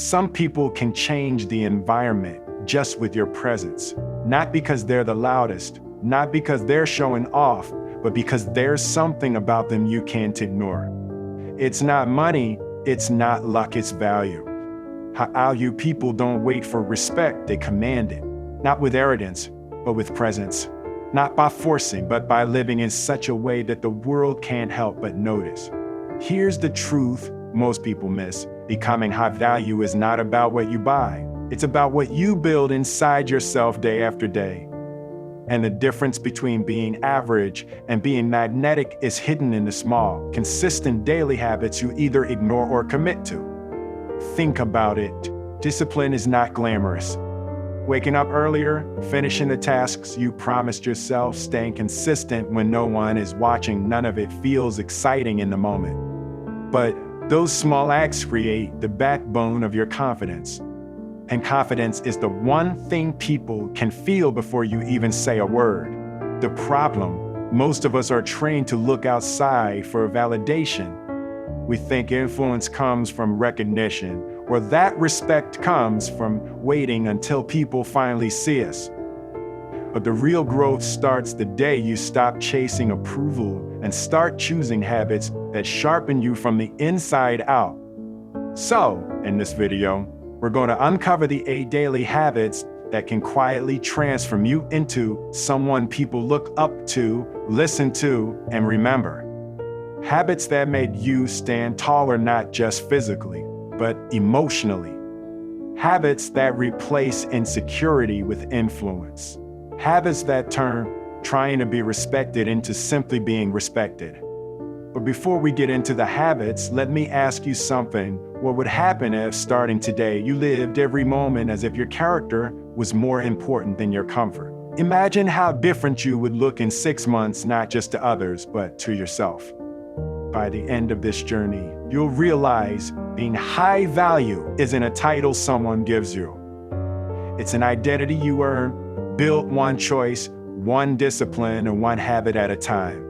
Some people can change the environment just with your presence, not because they're the loudest, not because they're showing off, but because there's something about them you can't ignore. It's not money, it's not luck, it's value. Value people don't wait for respect, they command it. Not with arrogance, but with presence. Not by forcing, but by living in such a way that the world can't help but notice. Here's the truth most people miss. Becoming high value is not about what you buy. It's about what you build inside yourself day after day. And the difference between being average and being magnetic is hidden in the small, consistent daily habits you either ignore or commit to. Think about it. Discipline is not glamorous. Waking up earlier, finishing the tasks you promised yourself, staying consistent when no one is watching, none of it feels exciting in the moment. But those small acts create the backbone of your confidence. And confidence is the one thing people can feel before you even say a word. The problem, most of us are trained to look outside for validation. We think influence comes from recognition, or that respect comes from waiting until people finally see us. But the real growth starts the day you stop chasing approval and start choosing habits that sharpen you from the inside out. So, in this video, we're going to uncover the 8 daily habits that can quietly transform you into someone people look up to, listen to, and remember. Habits that made you stand taller not just physically, but emotionally. Habits that replace insecurity with influence. Habits that turn trying to be respected into simply being respected. But before we get into the habits, let me ask you something. What would happen if, starting today, you lived every moment as if your character was more important than your comfort? Imagine how different you would look in 6 months, not just to others, but to yourself. By the end of this journey, you'll realize being high value isn't a title someone gives you. It's an identity you earn, built one choice, one discipline, and one habit at a time.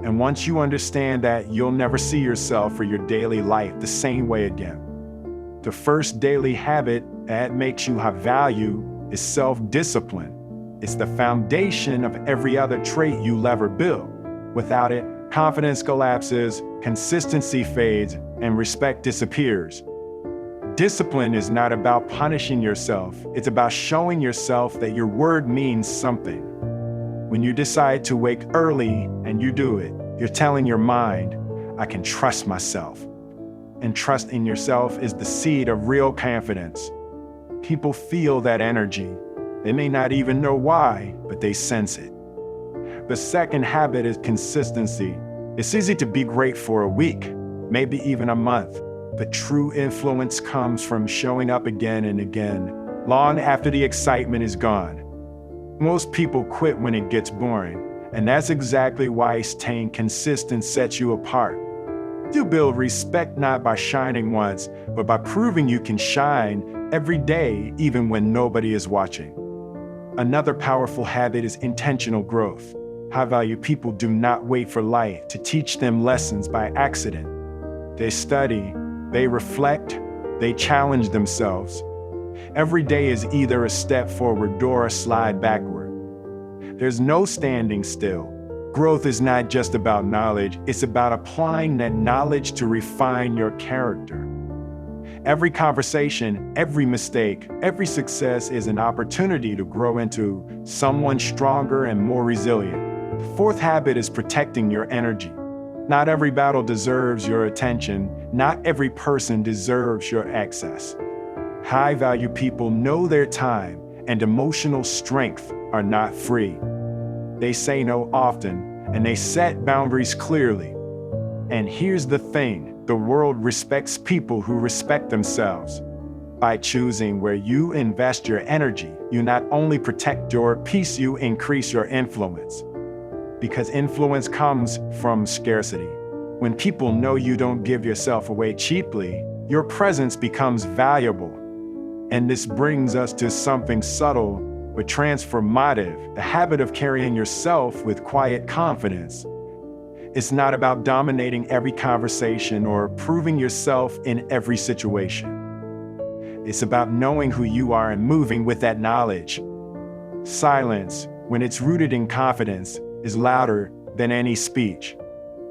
And once you understand that, you'll never see yourself or your daily life the same way again. The first daily habit that makes you high value is self-discipline. It's the foundation of every other trait you'll ever build. Without it, confidence collapses, consistency fades, and respect disappears. Discipline is not about punishing yourself. It's about showing yourself that your word means something. When you decide to wake early and you do it, you're telling your mind, I can trust myself. And trust in yourself is the seed of real confidence. People feel that energy. They may not even know why, but they sense it. The second habit is consistency. It's easy to be great for a week, maybe even a month, but true influence comes from showing up again and again, long after the excitement is gone. Most people quit when it gets boring, and that's exactly why staying consistent sets you apart. You build respect not by shining once, but by proving you can shine every day, even when nobody is watching. Another powerful habit is intentional growth. High-value people do not wait for life to teach them lessons by accident. They study, they reflect, they challenge themselves. Every day is either a step forward or a slide backward. There's no standing still. Growth is not just about knowledge, it's about applying that knowledge to refine your character. Every conversation, every mistake, every success is an opportunity to grow into someone stronger and more resilient. The fourth habit is protecting your energy. Not every battle deserves your attention. Not every person deserves your access. High-value people know their time and emotional strength are not free. They say no often, and they set boundaries clearly. And here's the thing, the world respects people who respect themselves. By choosing where you invest your energy, you not only protect your peace, you increase your influence. Because influence comes from scarcity. When people know you don't give yourself away cheaply, your presence becomes valuable. And this brings us to something subtle but transformative, the habit of carrying yourself with quiet confidence. It's not about dominating every conversation or proving yourself in every situation. It's about knowing who you are and moving with that knowledge. Silence, when it's rooted in confidence, is louder than any speech.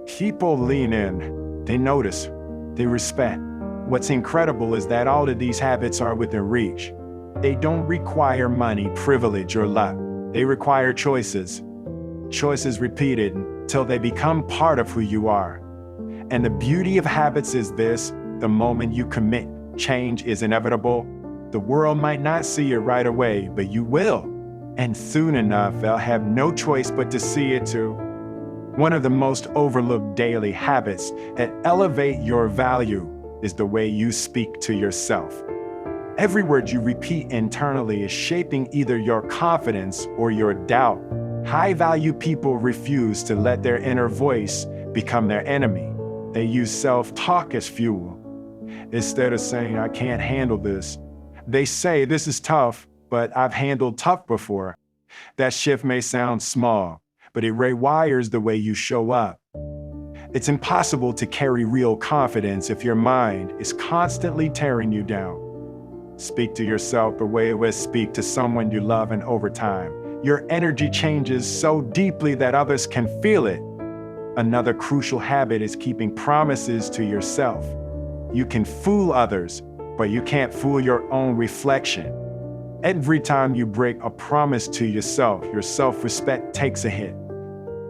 People lean in, they notice, they respect. What's incredible is that all of these habits are within reach. They don't require money, privilege, or luck. They require choices. Choices repeated until they become part of who you are. And the beauty of habits is this: the moment you commit, change is inevitable. The world might not see it right away, but you will. And soon enough, they'll have no choice but to see it too. One of the most overlooked daily habits that elevate your value is the way you speak to yourself. Every word you repeat internally is shaping either your confidence or your doubt. High-value people refuse to let their inner voice become their enemy. They use self-talk as fuel. Instead of saying, "I can't handle this," they say, "This is tough, but I've handled tough before." That shift may sound small, but it rewires the way you show up. It's impossible to carry real confidence if your mind is constantly tearing you down. Speak to yourself the way it would speak to someone you love, and over time, your energy changes so deeply that others can feel it. Another crucial habit is keeping promises to yourself. You can fool others, but you can't fool your own reflection. Every time you break a promise to yourself, your self-respect takes a hit.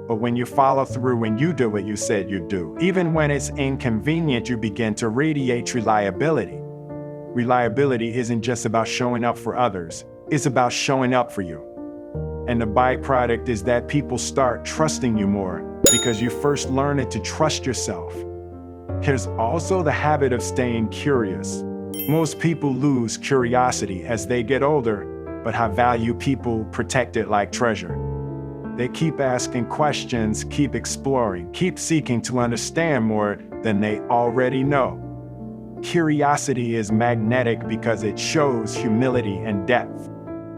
But when you follow through and you do what you said you'd do, even when it's inconvenient, you begin to radiate reliability. Reliability isn't just about showing up for others, it's about showing up for you. And the byproduct is that people start trusting you more because you first learned to trust yourself. There's also the habit of staying curious. Most people lose curiosity as they get older, but high-value people protect it like treasure. They keep asking questions, keep exploring, keep seeking to understand more than they already know. Curiosity is magnetic because it shows humility and depth.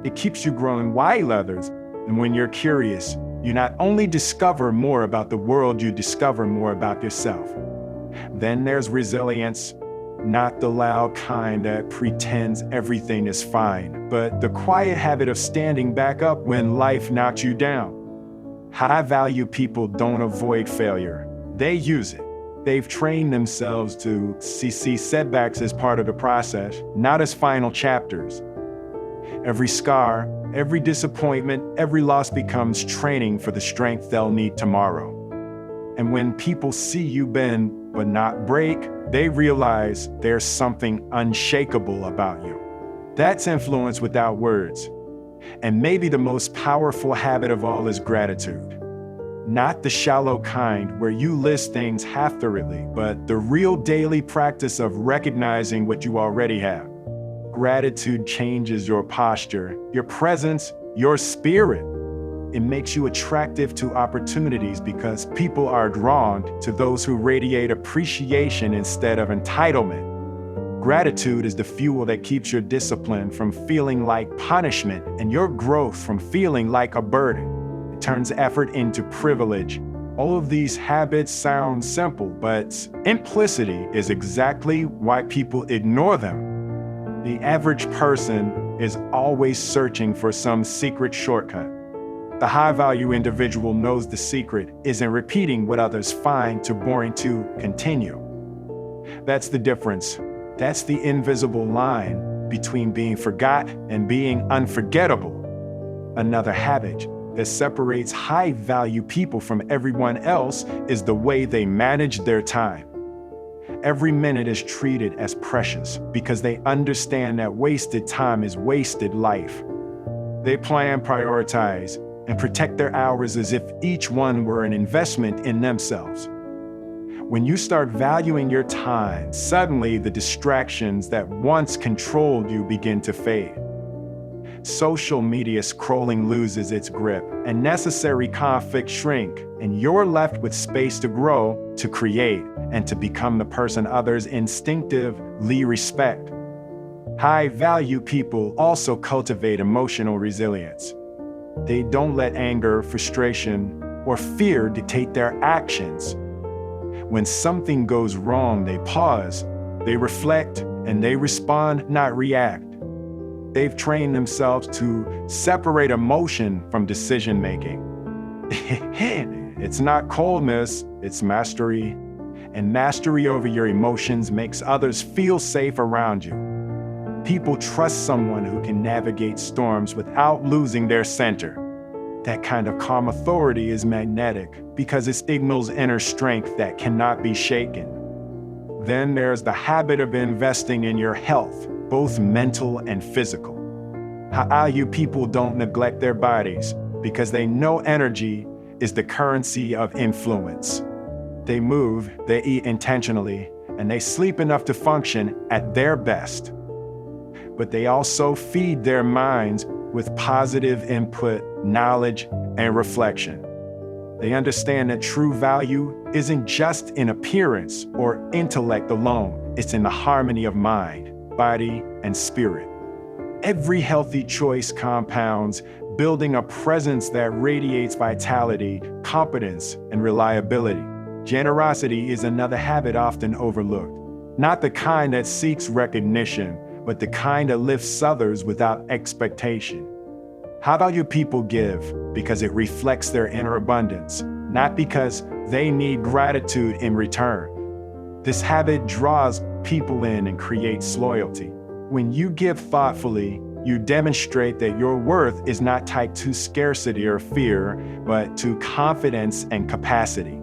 It keeps you growing while others, and when you're curious, you not only discover more about the world, you discover more about yourself. Then there's resilience, not the loud kind that pretends everything is fine, but the quiet habit of standing back up when life knocks you down. High-value people don't avoid failure, they use it. They've trained themselves to see setbacks as part of the process, not as final chapters. Every scar, every disappointment, every loss becomes training for the strength they'll need tomorrow. And when people see you bend but not break, they realize there's something unshakable about you. That's influence without words. And maybe the most powerful habit of all is gratitude. Not the shallow kind where you list things half-heartedly, but the real daily practice of recognizing what you already have. Gratitude changes your posture, your presence, your spirit. It makes you attractive to opportunities because people are drawn to those who radiate appreciation instead of entitlement. Gratitude is the fuel that keeps your discipline from feeling like punishment and your growth from feeling like a burden. It turns effort into privilege. All of these habits sound simple, but simplicity is exactly why people ignore them. The average person is always searching for some secret shortcut. The high-value individual knows the secret isn't repeating what others find too boring to continue. That's the difference. That's the invisible line between being forgotten and being unforgettable. Another habit that separates high-value people from everyone else is the way they manage their time. Every minute is treated as precious because they understand that wasted time is wasted life. They plan, prioritize, and protect their hours as if each one were an investment in themselves. When you start valuing your time, suddenly the distractions that once controlled you begin to fade. Social media scrolling loses its grip, and necessary conflicts shrink, and you're left with space to grow, to create, and to become the person others instinctively respect. High-value people also cultivate emotional resilience. They don't let anger, frustration, or fear dictate their actions. When something goes wrong, they pause, they reflect, and they respond, not react. They've trained themselves to separate emotion from decision making. It's not coldness, it's mastery. And mastery over your emotions makes others feel safe around you. People trust someone who can navigate storms without losing their center. That kind of calm authority is magnetic because it signals inner strength that cannot be shaken. Then there's the habit of investing in your health, both mental and physical. High-value people don't neglect their bodies because they know energy is the currency of influence. They move, they eat intentionally, and they sleep enough to function at their best. But they also feed their minds with positive input, knowledge, and reflection. They understand that true value isn't just in appearance or intellect alone, it's in the harmony of mind, body, and spirit. Every healthy choice compounds, building a presence that radiates vitality, competence, and reliability. Generosity is another habit often overlooked. Not the kind that seeks recognition, but the kind that lifts others without expectation. High-value people give because it reflects their inner abundance, not because they need gratitude in return. This habit draws people in and creates loyalty. When you give thoughtfully, you demonstrate that your worth is not tied to scarcity or fear, but to confidence and capacity.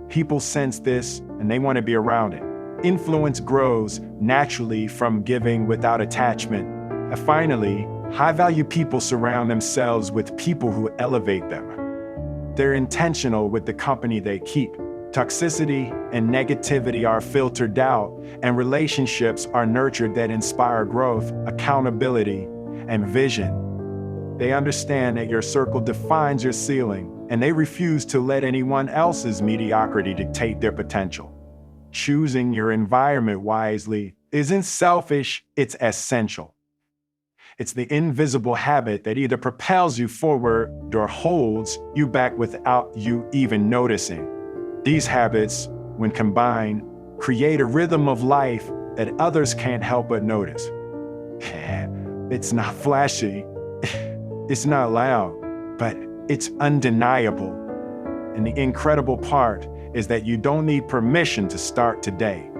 People sense this and they want to be around it. Influence grows naturally from giving without attachment. And finally, high-value people surround themselves with people who elevate them. They're intentional with the company they keep. Toxicity and negativity are filtered out, and relationships are nurtured that inspire growth, accountability, and vision. They understand that your circle defines your ceiling, and they refuse to let anyone else's mediocrity dictate their potential. Choosing your environment wisely isn't selfish, it's essential. It's the invisible habit that either propels you forward or holds you back without you even noticing. These habits, when combined, create a rhythm of life that others can't help but notice. It's not flashy, it's not loud, but it's undeniable. And the incredible part is that you don't need permission to start today.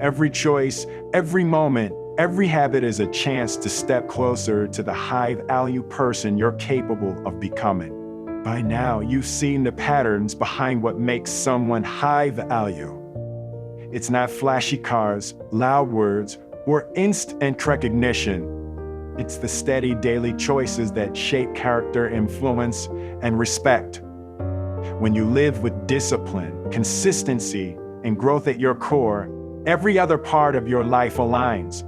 Every choice, every moment, every habit is a chance to step closer to the high-value person you're capable of becoming. By now, you've seen the patterns behind what makes someone high value. It's not flashy cars, loud words, or instant recognition. It's the steady daily choices that shape character, influence, and respect. When you live with discipline, consistency, and growth at your core, every other part of your life aligns.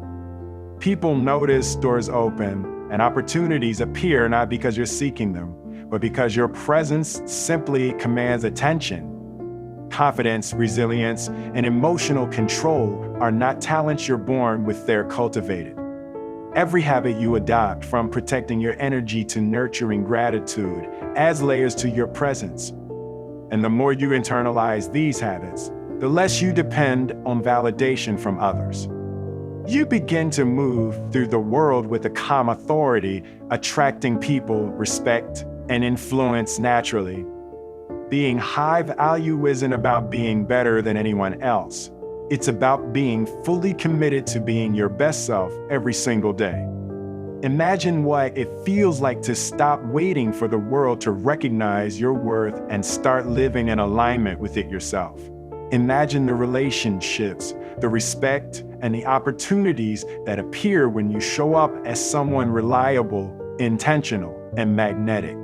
People notice, doors open, and opportunities appear not because you're seeking them, but because your presence simply commands attention. Confidence, resilience, and emotional control are not talents you're born with, they're cultivated. Every habit you adopt, from protecting your energy to nurturing gratitude, adds layers to your presence. And the more you internalize these habits, the less you depend on validation from others. You begin to move through the world with a calm authority, attracting people, respect, and influence naturally. Being high value isn't about being better than anyone else. It's about being fully committed to being your best self every single day. Imagine what it feels like to stop waiting for the world to recognize your worth and start living in alignment with it yourself. Imagine the relationships, the respect, and the opportunities that appear when you show up as someone reliable, intentional, and magnetic.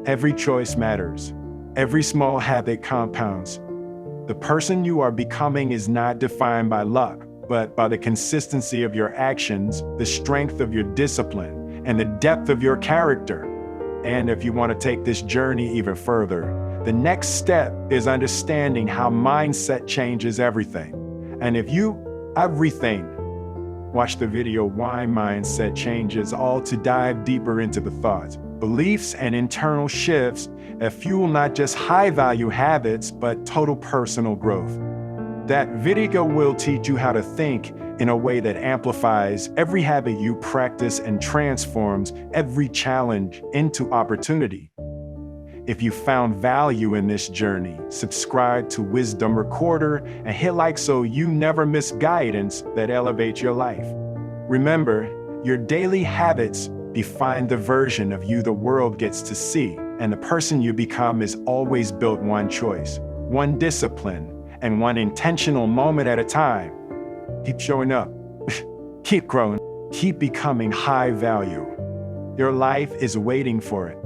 Every choice matters. Every small habit compounds. The person you are becoming is not defined by luck, but by the consistency of your actions, the strength of your discipline, and the depth of your character. And if you want to take this journey even further, the next step is understanding how mindset changes everything. And watch the video Why Mindset Changes, all to dive deeper into the thoughts, beliefs, and internal shifts that fuel not just high-value habits, but total personal growth. That video will teach you how to think in a way that amplifies every habit you practice and transforms every challenge into opportunity. If you found value in this journey, subscribe to Wisdom Recorder and hit like so you never miss guidance that elevates your life. Remember, your daily habits define the version of you the world gets to see, and the person you become is always built one choice, one discipline, and one intentional moment at a time. Keep showing up, keep growing, keep becoming high value. Your life is waiting for it.